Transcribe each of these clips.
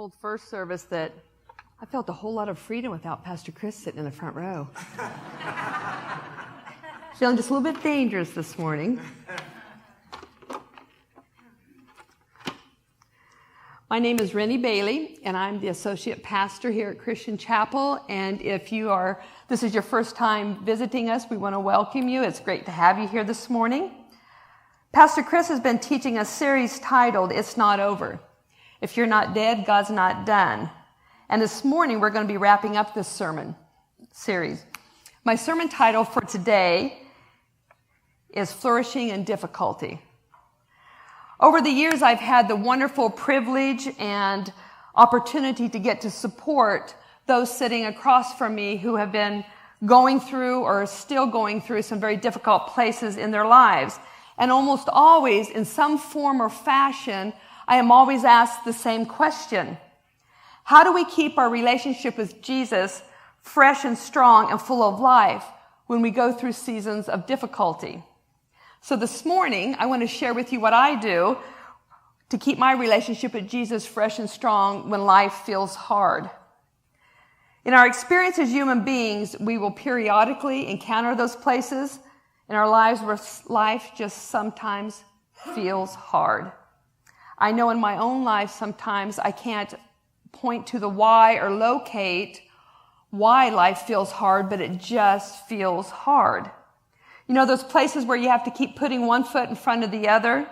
told first service that I felt a whole lot of freedom without Pastor Chris sitting in the front row. Feeling just a little bit dangerous this morning. My name is Renny Bailey, and I'm the associate pastor here at Christian Chapel. And if this is your first time visiting us, we want to welcome you. It's great to have you here this morning. Pastor Chris has been teaching a series titled, It's Not Over. If you're not dead, God's not done. And this morning, we're going to be wrapping up this sermon series. My sermon title for today is Flourishing in Difficulty. Over the years, I've had the wonderful privilege and opportunity to get to support those sitting across from me who have been going through or still going through some very difficult places in their lives. And almost always, in some form or fashion, I am always asked the same question. How do we keep our relationship with Jesus fresh and strong and full of life when we go through seasons of difficulty? So this morning, I want to share with you what I do to keep my relationship with Jesus fresh and strong when life feels hard. In our experience as human beings, we will periodically encounter those places in our lives where life just sometimes feels hard. I know in my own life sometimes I can't point to the why or locate why life feels hard, but it just feels hard. You know, those places where you have to keep putting one foot in front of the other,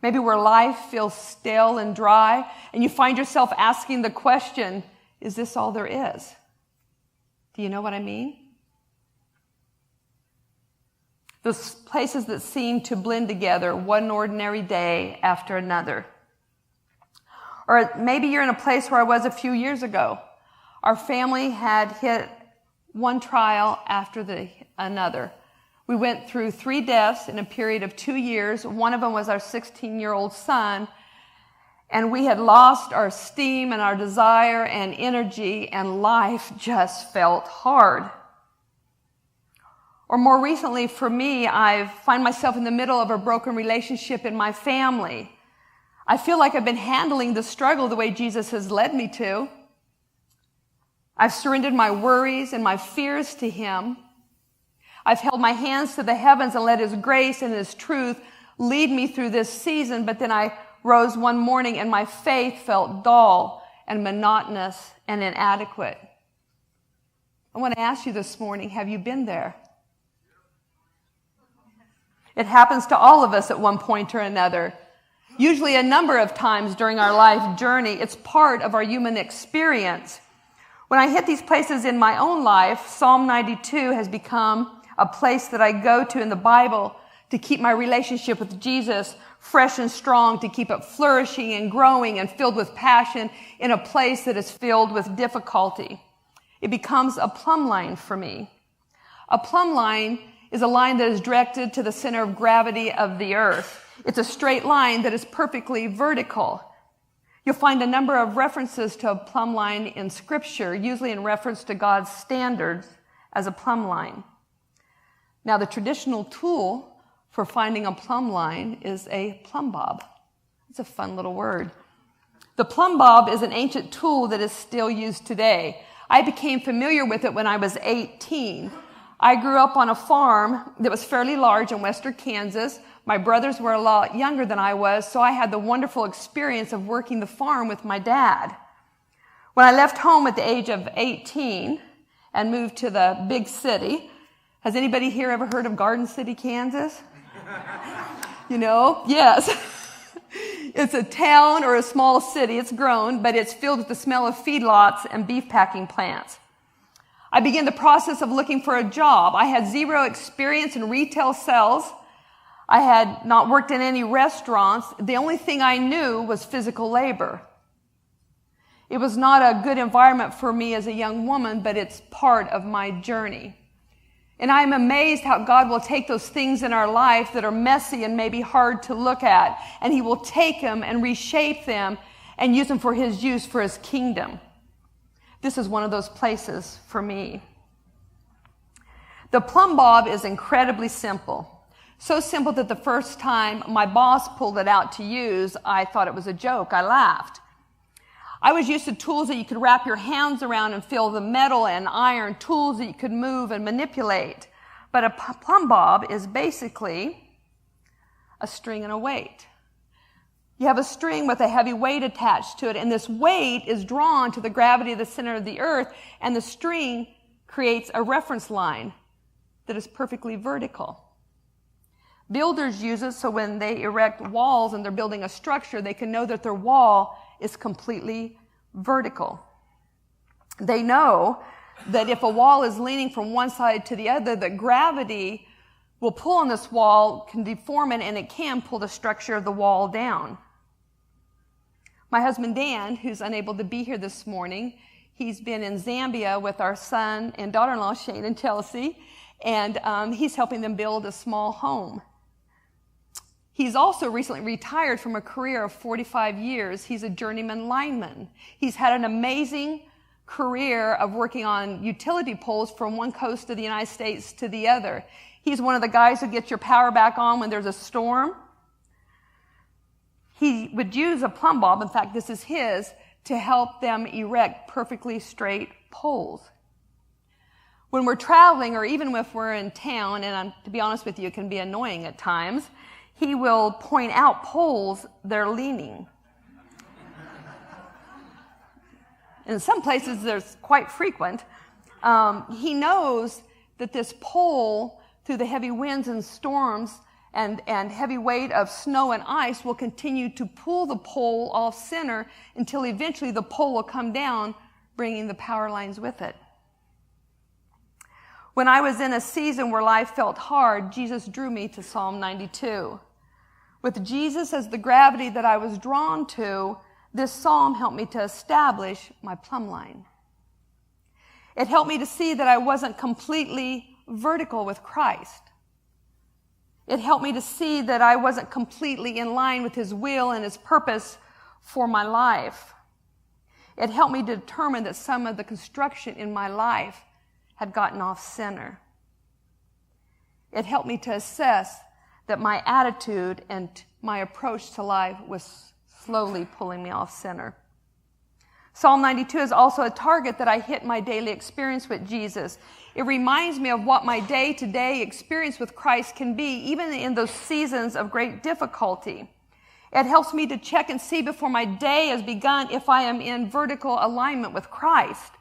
maybe where life feels stale and dry, and you find yourself asking the question, is this all there is? Do you know what I mean? Those places that seem to blend together one ordinary day after another. Or maybe you're in a place where I was a few years ago. Our family had hit one trial after another. We went through 3 deaths in a period of 2 years. One of them was our 16-year-old son. And we had lost our steam and our desire and energy, and life just felt hard. Or more recently, for me, I find myself in the middle of a broken relationship in my family. I feel like I've been handling the struggle the way Jesus has led me to. I've surrendered my worries and my fears to Him. I've held my hands to the heavens and let His grace and His truth lead me through this season, but then I rose one morning and my faith felt dull and monotonous and inadequate. I want to ask you this morning, have you been there? It happens to all of us at one point or another. Usually a number of times during our life journey. It's part of our human experience. When I hit these places in my own life, Psalm 92 has become a place that I go to in the Bible to keep my relationship with Jesus fresh and strong, to keep it flourishing and growing and filled with passion in a place that is filled with difficulty. It becomes a plumb line for me. A plumb line is a line that is directed to the center of gravity of the earth. It's a straight line that is perfectly vertical. You'll find a number of references to a plumb line in Scripture, usually in reference to God's standards as a plumb line. Now, the traditional tool for finding a plumb line is a plumb bob. It's a fun little word. The plumb bob is an ancient tool that is still used today. I became familiar with it when I was 18. I grew up on a farm that was fairly large in western Kansas. My brothers were a lot younger than I was, so I had the wonderful experience of working the farm with my dad. When I left home at the age of 18 and moved to the big city, has anybody here ever heard of Garden City, Kansas? You know? Yes. It's a town or a small city. It's grown, but it's filled with the smell of feedlots and beef packing plants. I began the process of looking for a job. I had zero experience in retail sales. I had not worked in any restaurants. The only thing I knew was physical labor. It was not a good environment for me as a young woman, but it's part of my journey. And I'm amazed how God will take those things in our life that are messy and maybe hard to look at, and He will take them and reshape them and use them for His use for His kingdom. This is one of those places for me. The plumb bob is incredibly simple. So simple that the first time my boss pulled it out to use, I thought it was a joke. I laughed. I was used to tools that you could wrap your hands around and feel the metal and iron, tools that you could move and manipulate. But a plumb bob is basically a string and a weight. You have a string with a heavy weight attached to it, and this weight is drawn to the gravity of the center of the earth, and the string creates a reference line that is perfectly vertical. Builders use it so when they erect walls and they're building a structure, they can know that their wall is completely vertical. They know that if a wall is leaning from one side to the other, that gravity will pull on this wall, can deform it, and it can pull the structure of the wall down. My husband Dan, who's unable to be here this morning, he's been in Zambia with our son and daughter-in-law, Shane and Chelsea, and he's helping them build a small home. He's also recently retired from a career of 45 years. He's a journeyman lineman. He's had an amazing career of working on utility poles from one coast of the United States to the other. He's one of the guys who gets your power back on when there's a storm. He would use a plumb bob, in fact, this is his, to help them erect perfectly straight poles. When we're traveling, or even if we're in town, and to be honest with you, it can be annoying at times, he will point out poles that are leaning. In some places, there's quite frequent. He knows that this pole, through the heavy winds and storms and heavy weight of snow and ice, will continue to pull the pole off center until eventually the pole will come down, bringing the power lines with it. When I was in a season where life felt hard, Jesus drew me to Psalm 92. With Jesus as the gravity that I was drawn to, this psalm helped me to establish my plumb line. It helped me to see that I wasn't completely vertical with Christ. It helped me to see that I wasn't completely in line with His will and His purpose for my life. It helped me to determine that some of the construction in my life had gotten off center. It helped me to assess that my attitude and my approach to life was slowly pulling me off center. Psalm 92 is also a target that I hit my daily experience with Jesus. It reminds me of what my day-to-day experience with Christ can be, even in those seasons of great difficulty. It helps me to check and see before my day has begun if I am in vertical alignment with Christ.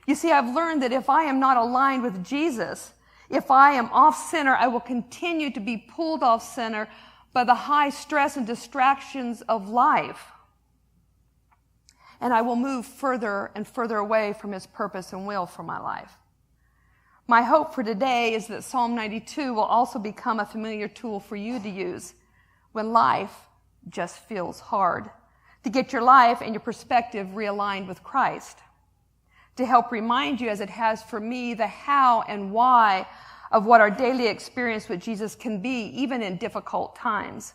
You see, I've learned that if I am not aligned with Jesus, if I am off center, I will continue to be pulled off center by the high stress and distractions of life. And I will move further and further away from His purpose and will for my life. My hope for today is that Psalm 92 will also become a familiar tool for you to use when life just feels hard, to get your life and your perspective realigned with Christ, to help remind you, as it has for me, the how and why of what our daily experience with Jesus can be, even in difficult times.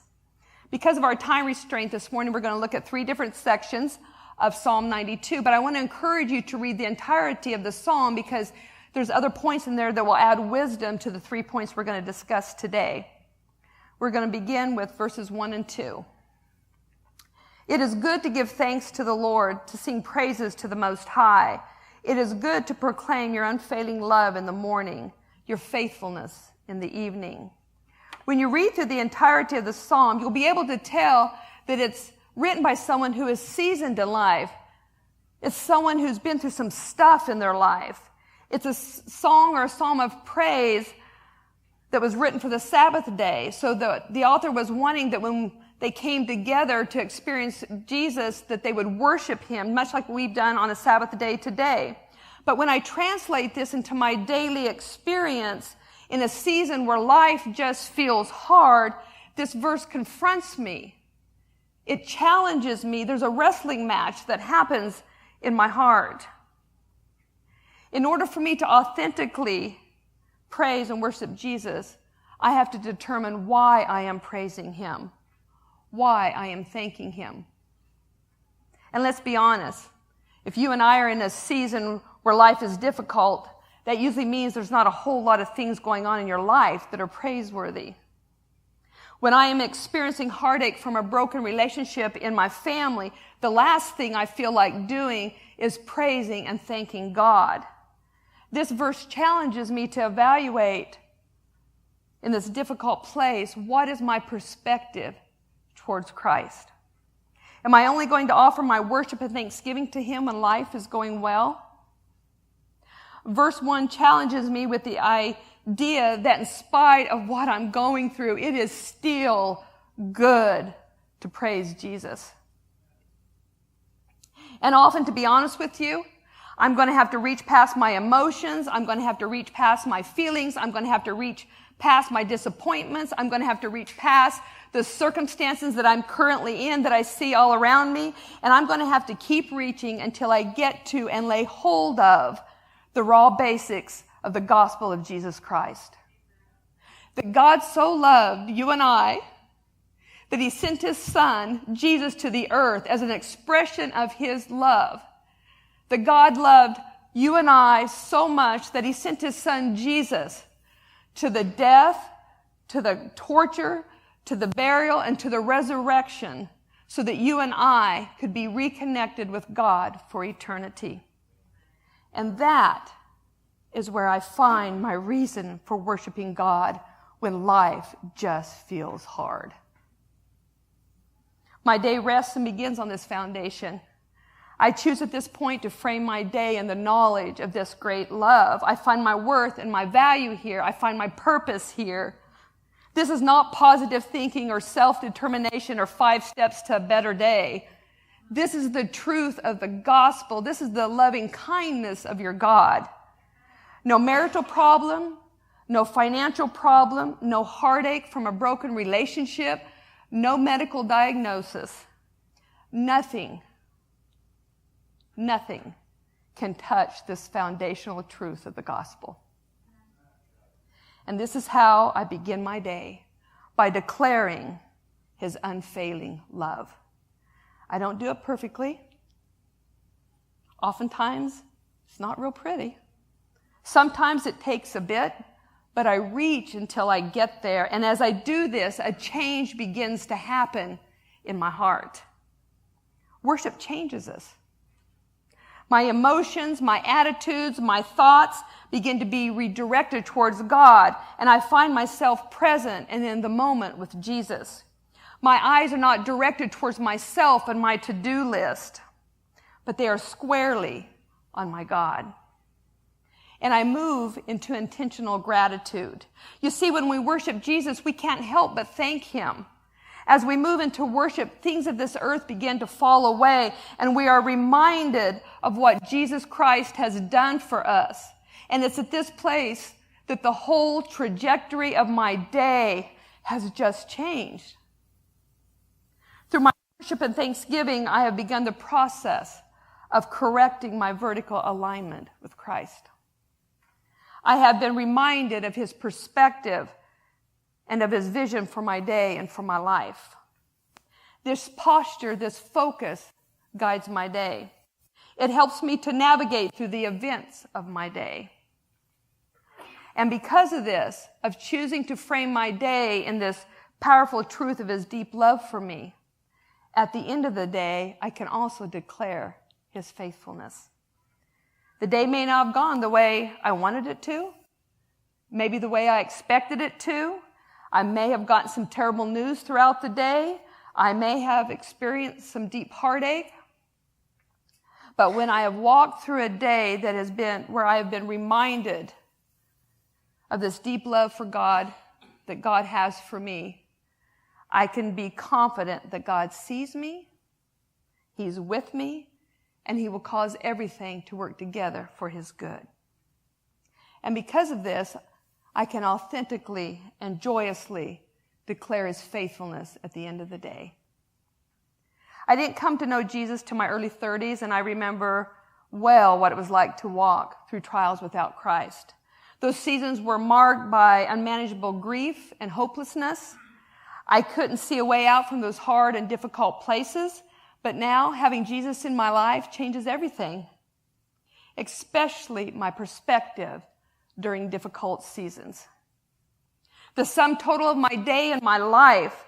Because of our time restraint this morning, we're going to look at 3 different sections of Psalm 92, but I want to encourage you to read the entirety of the psalm because there's other points in there that will add wisdom to the 3 points we're going to discuss today. We're going to begin with verses 1 and 2. It is good to give thanks to the Lord, to sing praises to the Most High. It is good to proclaim your unfailing love in the morning, your faithfulness in the evening. When you read through the entirety of the psalm, you'll be able to tell that it's written by someone who is seasoned in life. It's someone who's been through some stuff in their life. It's a song or a psalm of praise that was written for the Sabbath day. So the author was wanting that when they came together to experience Jesus, that they would worship Him, much like we've done on a Sabbath day today. But when I translate this into my daily experience in a season where life just feels hard, this verse confronts me. It challenges me. There's a wrestling match that happens in my heart. In order for me to authentically praise and worship Jesus, I have to determine why I am praising Him, why I am thanking Him. And let's be honest, if you and I are in a season where life is difficult, that usually means there's not a whole lot of things going on in your life that are praiseworthy. When I am experiencing heartache from a broken relationship in my family, the last thing I feel like doing is praising and thanking God. This verse challenges me to evaluate in this difficult place, what is my perspective towards Christ? Am I only going to offer my worship and thanksgiving to Him when life is going well? Verse 1 challenges me with the idea that in spite of what I'm going through, it is still good to praise Jesus. And often, to be honest with you, I'm going to have to reach past my emotions. I'm going to have to reach past my feelings. I'm going to have to reach past my disappointments. I'm going to have to reach past the circumstances that I'm currently in, that I see all around me. And I'm going to have to keep reaching until I get to and lay hold of the raw basics of the gospel of Jesus Christ. That God so loved you and I that He sent His Son, Jesus, to the earth as an expression of His love. That God loved you and I so much that He sent His Son, Jesus, to the death, to the torture, to the burial, and to the resurrection, so that you and I could be reconnected with God for eternity. And that is where I find my reason for worshiping God when life just feels hard. My day rests and begins on this foundation. I choose at this point to frame my day in the knowledge of this great love. I find my worth and my value here. I find my purpose here. This is not positive thinking or self-determination or 5 steps to a better day. This is the truth of the gospel. This is the loving kindness of your God. No marital problem, no financial problem, no heartache from a broken relationship, no medical diagnosis. Nothing can touch this foundational truth of the gospel. And this is how I begin my day, by declaring His unfailing love. I don't do it perfectly. Oftentimes, it's not real pretty. Sometimes it takes a bit, but I reach until I get there. And as I do this, a change begins to happen in my heart. Worship changes us. My emotions, my attitudes, my thoughts begin to be redirected towards God, and I find myself present and in the moment with Jesus. My eyes are not directed towards myself and my to-do list, but they are squarely on my God. And I move into intentional gratitude. You see, when we worship Jesus, we can't help but thank Him. As we move into worship, things of this earth begin to fall away, and we are reminded of what Jesus Christ has done for us. And it's at this place that the whole trajectory of my day has just changed. Through my worship and thanksgiving, I have begun the process of correcting my vertical alignment with Christ. I have been reminded of His perspective and of His vision for my day and for my life. This posture, this focus guides my day. It helps me to navigate through the events of my day. And because of this, of choosing to frame my day in this powerful truth of His deep love for me, at the end of the day, I can also declare His faithfulness. The day may not have gone the way I wanted it to, maybe the way I expected it to. I may have gotten some terrible news throughout the day. I may have experienced some deep heartache. But when I have walked through a day that has been, where I have been reminded of this deep love for God that God has for me, I can be confident that God sees me, He's with me, and He will cause everything to work together for His good. And because of this, I can authentically and joyously declare His faithfulness at the end of the day. I didn't come to know Jesus till my early 30s, and I remember well what it was like to walk through trials without Christ. Those seasons were marked by unmanageable grief and hopelessness. I couldn't see a way out from those hard and difficult places, but now having Jesus in my life changes everything, especially my perspective during difficult seasons. The sum total of my day and my life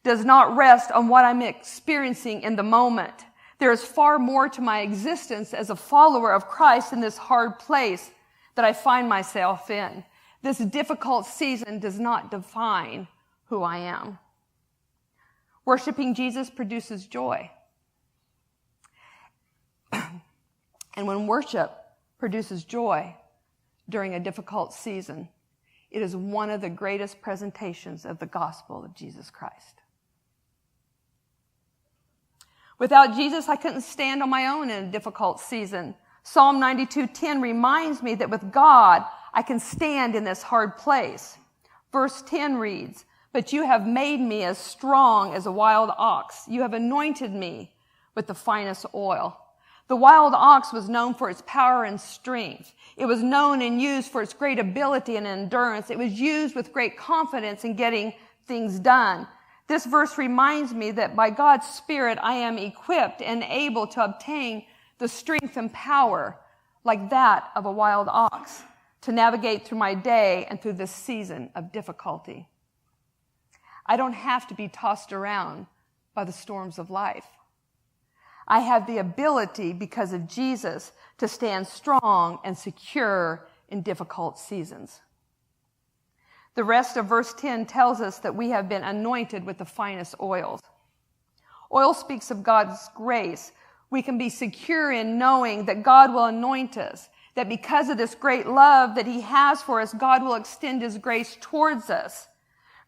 does not rest on what I'm experiencing in the moment. There is far more to my existence as a follower of Christ in this hard place that I find myself in. This difficult season does not define who I am. Worshiping Jesus produces joy. And when worship produces joy during a difficult season, it is one of the greatest presentations of the gospel of Jesus Christ. Without Jesus, I couldn't stand on my own in a difficult season. Psalm 92:10 reminds me that with God, I can stand in this hard place. Verse 10 reads, "But you have made me as strong as a wild ox. You have anointed me with the finest oil." The wild ox was known for its power and strength. It was known and used for its great ability and endurance. It was used with great confidence in getting things done. This verse reminds me that by God's Spirit, I am equipped and able to obtain the strength and power like that of a wild ox to navigate through my day and through this season of difficulty. I don't have to be tossed around by the storms of life. I have the ability, because of Jesus, to stand strong and secure in difficult seasons. The rest of verse 10 tells us that we have been anointed with the finest oils. Oil speaks of God's grace. We can be secure in knowing that God will anoint us, that because of this great love that he has for us, God will extend his grace towards us.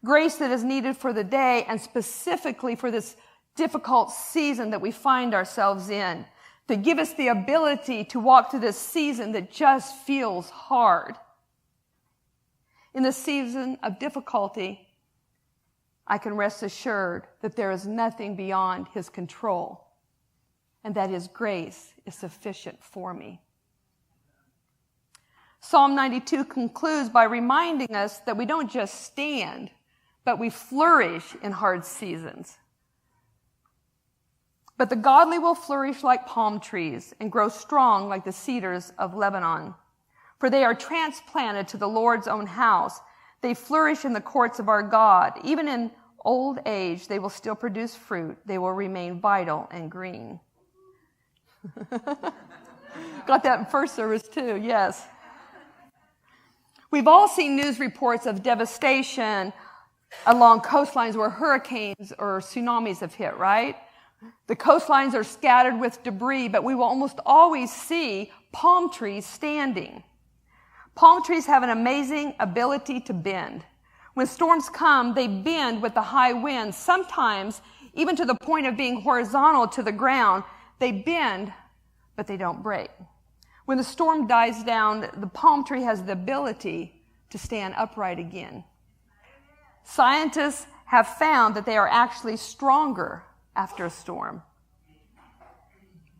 Grace that is needed for the day and specifically for this difficult season that we find ourselves in, to give us the ability to walk through this season that just feels hard. In this season of difficulty, I can rest assured that there is nothing beyond his control and that his grace is sufficient for me. Psalm 92 concludes by reminding us that we don't just stand, but we flourish in hard seasons. But the godly will flourish like palm trees and grow strong like the cedars of Lebanon. For they are transplanted to the Lord's own house. They flourish in the courts of our God. Even in old age, they will still produce fruit. They will remain vital and green. Got that in first service too, yes. We've all seen news reports of devastation along coastlines where hurricanes or tsunamis have hit, right? The coastlines are scattered with debris, but we will almost always see palm trees standing. Palm trees have an amazing ability to bend. When storms come, they bend with the high winds, sometimes even to the point of being horizontal to the ground. They bend, but they don't break. When the storm dies down, the palm tree has the ability to stand upright again. Scientists have found that they are actually stronger after a storm.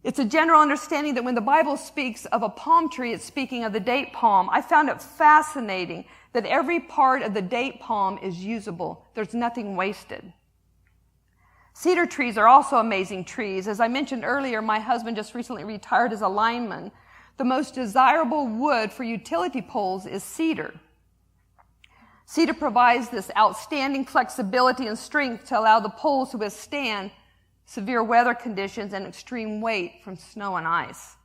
It's a general understanding that when the Bible speaks of a palm tree, it's speaking of the date palm. I found it fascinating that every part of the date palm is usable. There's nothing wasted. Cedar trees are also amazing trees. As I mentioned earlier, my husband just recently retired as a lineman. The most desirable wood for utility poles is cedar. Cedar provides this outstanding flexibility and strength to allow the poles to withstand severe weather conditions and extreme weight from snow and ice.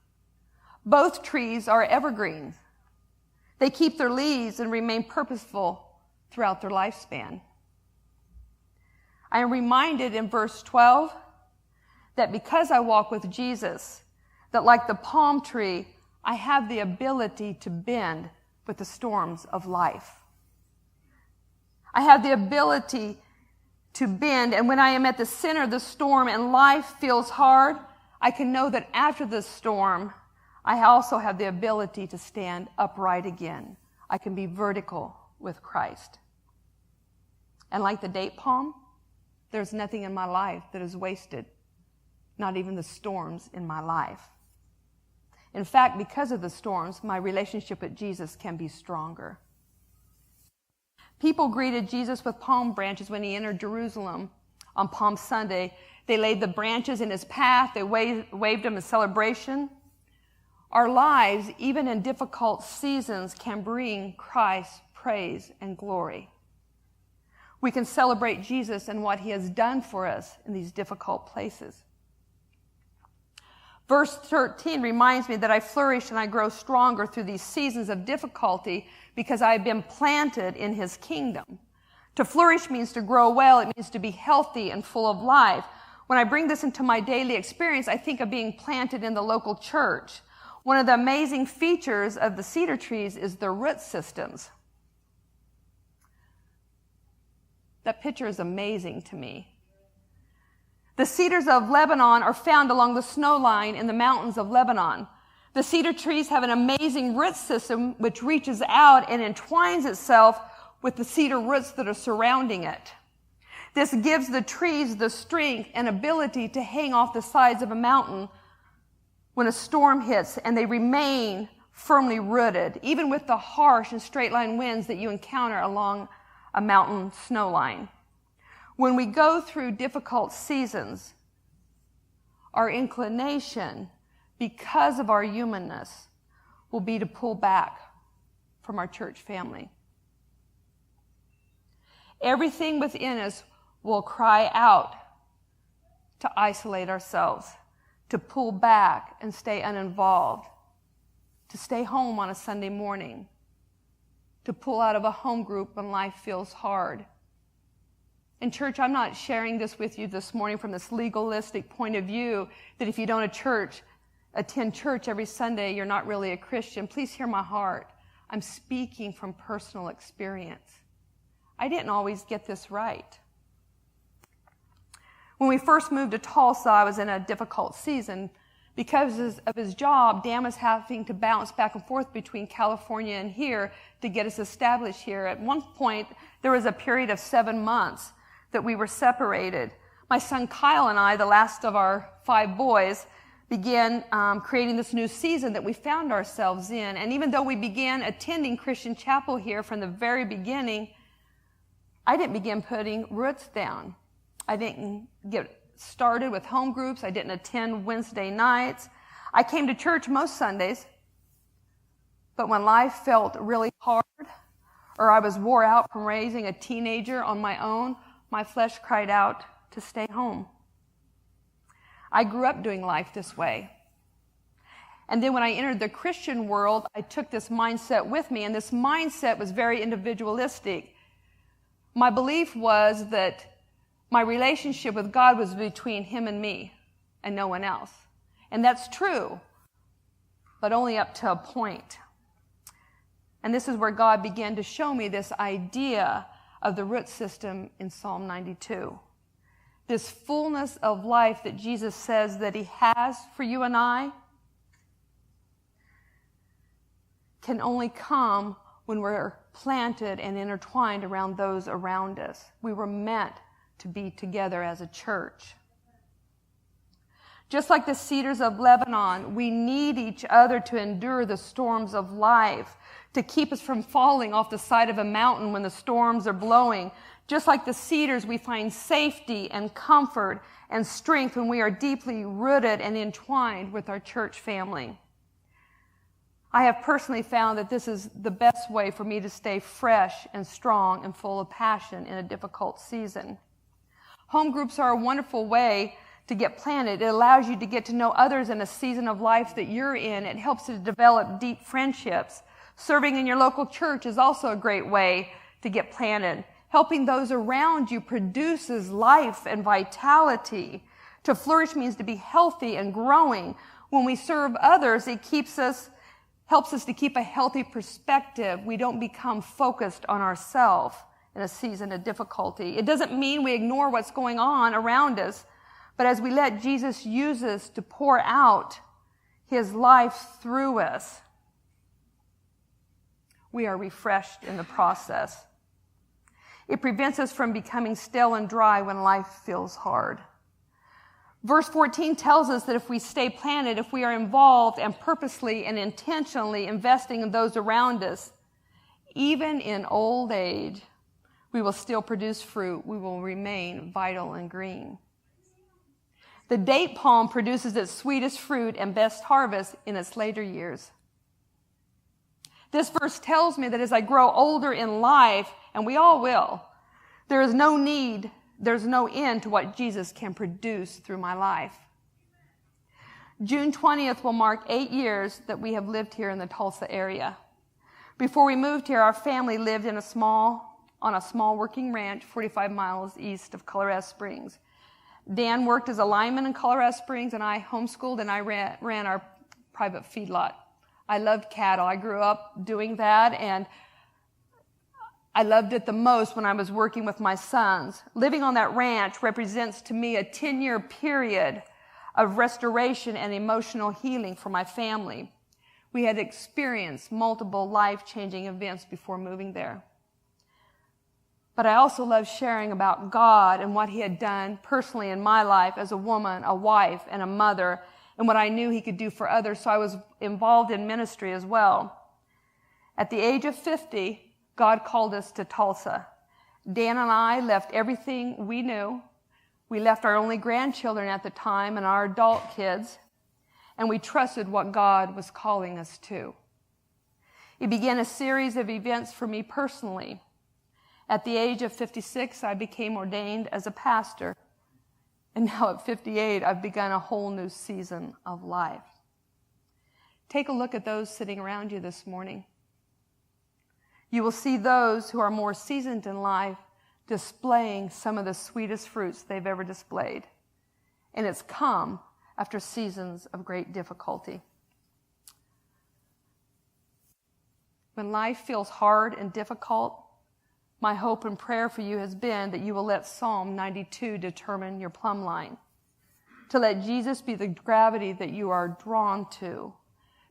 Both trees are evergreens. They keep their leaves and remain purposeful throughout their lifespan. I am reminded in verse 12 that because I walk with Jesus, that like the palm tree, I have the ability to bend with the storms of life. I have the ability to bend, and when I am at the center of the storm and life feels hard, I can know that after the storm, I also have the ability to stand upright again. I can be vertical with Christ. And like the date palm, there's nothing in my life that is wasted, not even the storms in my life. In fact, because of the storms, my relationship with Jesus can be stronger. People greeted Jesus with palm branches when he entered Jerusalem on Palm Sunday. They laid the branches in his path. They waved him in celebration. Our lives, even in difficult seasons, can bring Christ praise and glory. We can celebrate Jesus and what he has done for us in these difficult places. Verse 13 reminds me that I flourish and I grow stronger through these seasons of difficulty because I have been planted in his kingdom. To flourish means to grow well. It means to be healthy and full of life. When I bring this into my daily experience, I think of being planted in the local church. One of the amazing features of the cedar trees is their root systems. That picture is amazing to me. The cedars of Lebanon are found along the snow line in the mountains of Lebanon. The cedar trees have an amazing root system which reaches out and entwines itself with the cedar roots that are surrounding it. This gives the trees the strength and ability to hang off the sides of a mountain when a storm hits, and they remain firmly rooted, even with the harsh and straight-line winds that you encounter along a mountain snow line. When we go through difficult seasons, our inclination, because of our humanness, will be to pull back from our church family. Everything within us will cry out to isolate ourselves, to pull back and stay uninvolved, to stay home on a Sunday morning, to pull out of a home group when life feels hard. In church, I'm not sharing this with you this morning from this legalistic point of view that if you don't attend church every Sunday, you're not really a Christian. Please hear my heart. I'm speaking from personal experience. I didn't always get this right. When we first moved to Tulsa, I was in a difficult season. Because of his job, Dan was having to bounce back and forth between California and here to get us established here. At one point, there was a period of 7 months that we were separated. My son Kyle and I, the last of our 5 boys, began creating this new season that we found ourselves in. And even though we began attending Christian Chapel here from the very beginning, I didn't begin putting roots down. I didn't get started with home groups. I didn't attend Wednesday nights. I came to church most Sundays, but when life felt really hard or I was wore out from raising a teenager on my own, my flesh cried out to stay home. I grew up doing life this way. And then when I entered the Christian world, I took this mindset with me, and this mindset was very individualistic. My belief was that my relationship with God was between him and me and no one else. And that's true, but only up to a point. And this is where God began to show me this idea of the root system in Psalm 92. This fullness of life that Jesus says that he has for you and I can only come when we're planted and intertwined around those around us. We were meant to be together as a church. Just like the cedars of Lebanon, we need each other to endure the storms of life, to keep us from falling off the side of a mountain when the storms are blowing. Just like the cedars, we find safety and comfort and strength when we are deeply rooted and entwined with our church family. I have personally found that this is the best way for me to stay fresh and strong and full of passion in a difficult season. Home groups are a wonderful way to get planted. It allows you to get to know others in a season of life that you're in. It helps you to develop deep friendships. Serving in your local church is also a great way to get planted. Helping those around you produces life and vitality. To flourish means to be healthy and growing. When we serve others, it helps us to keep a healthy perspective. We don't become focused on ourselves in a season of difficulty. It doesn't mean we ignore what's going on around us, but as we let Jesus use us to pour out his life through us, we are refreshed in the process. It prevents us from becoming stale and dry when life feels hard. Verse 14 tells us that if we stay planted, if we are involved and purposely and intentionally investing in those around us, even in old age, we will still produce fruit. We will remain vital and green. The date palm produces its sweetest fruit and best harvest in its later years. This verse tells me that as I grow older in life, and we all will, there's no end to what Jesus can produce through my life. June 20th will mark 8 years that we have lived here in the Tulsa area. Before we moved here, our family lived on a small working ranch 45 miles east of Colorado Springs. Dan worked as a lineman in Colorado Springs, and I homeschooled, and I ran our private feedlot. I loved cattle. I grew up doing that, and I loved it the most when I was working with my sons. Living on that ranch represents to me a 10-year period of restoration and emotional healing for my family. We had experienced multiple life-changing events before moving there. But I also love sharing about God and what He had done personally in my life as a woman, a wife, and a mother, and what I knew He could do for others, so I was involved in ministry as well. At the age of 50, God called us to Tulsa. Dan and I left everything we knew. We left our only grandchildren at the time and our adult kids, and we trusted what God was calling us to. It began a series of events for me personally. At the age of 56, I became ordained as a pastor, and now at 58, I've begun a whole new season of life. Take a look at those sitting around you this morning. You will see those who are more seasoned in life displaying some of the sweetest fruits they've ever displayed. And it's come after seasons of great difficulty. When life feels hard and difficult, my hope and prayer for you has been that you will let Psalm 92 determine your plumb line. To let Jesus be the gravity that you are drawn to.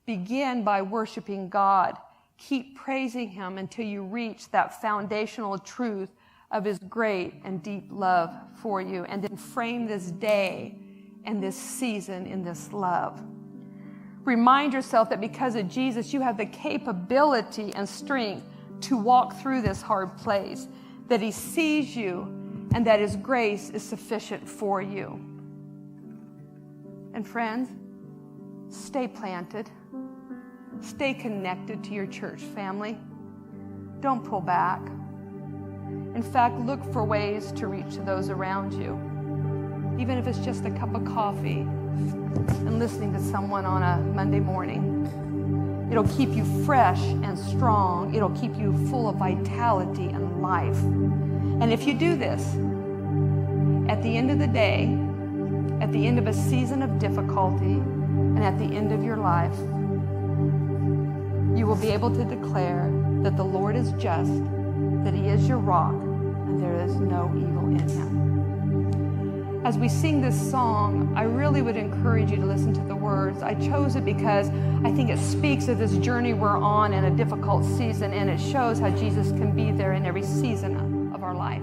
Begin by worshiping God. Keep praising Him until you reach that foundational truth of His great and deep love for you, and then frame this day and this season in this love. Remind yourself that because of Jesus, you have the capability and strength to walk through this hard place, that He sees you, and that His grace is sufficient for you. And friends, stay planted. Stay connected to your church family. Don't pull back. In fact, look for ways to reach to those around you, even if it's just a cup of coffee and listening to someone on a Monday morning. It'll keep you fresh and strong. It'll keep you full of vitality and life. And if you do this, at the end of the day, at the end of a season of difficulty, and at the end of your life, you will be able to declare that the Lord is just, that He is your rock, and there is no evil in Him. As we sing this song, I really would encourage you to listen to the words. I chose it because I think it speaks of this journey we're on in a difficult season, and it shows how Jesus can be there in every season of our life.